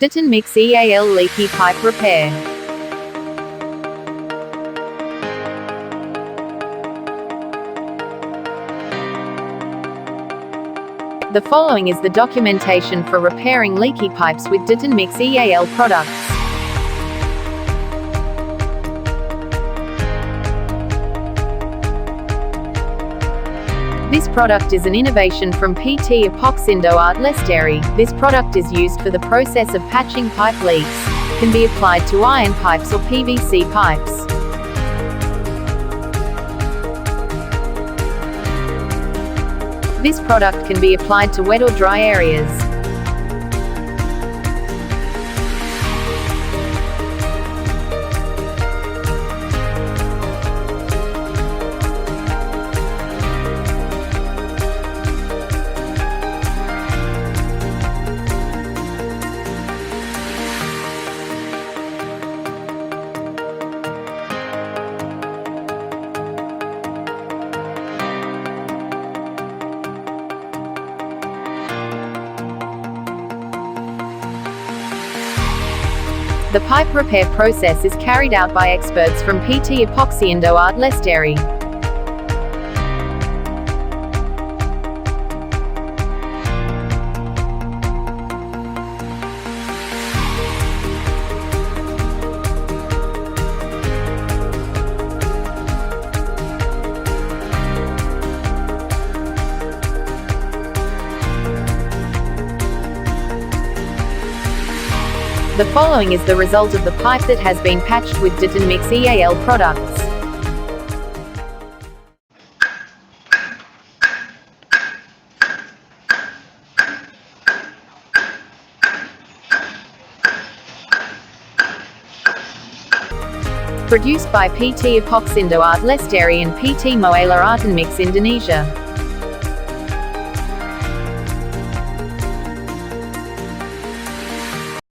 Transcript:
Dhitonmix EAL leaky pipe repair. The following is the documentation for repairing leaky pipes with Dhitonmix EAL products. This product is an innovation from PT Epoxyndo at Lestari. This product is used for the process of patching pipe leaks. Can be applied to iron pipes or PVC pipes. This product can be applied to wet or dry areas. The pipe repair process is carried out by experts from PT Epoxyndo at Lestari. The following is the result of the pipe that has been patched with Dhitonmix EAL products. Produced by PT Epoxyndo at Lestari and PT Dhitonmix Indonesia.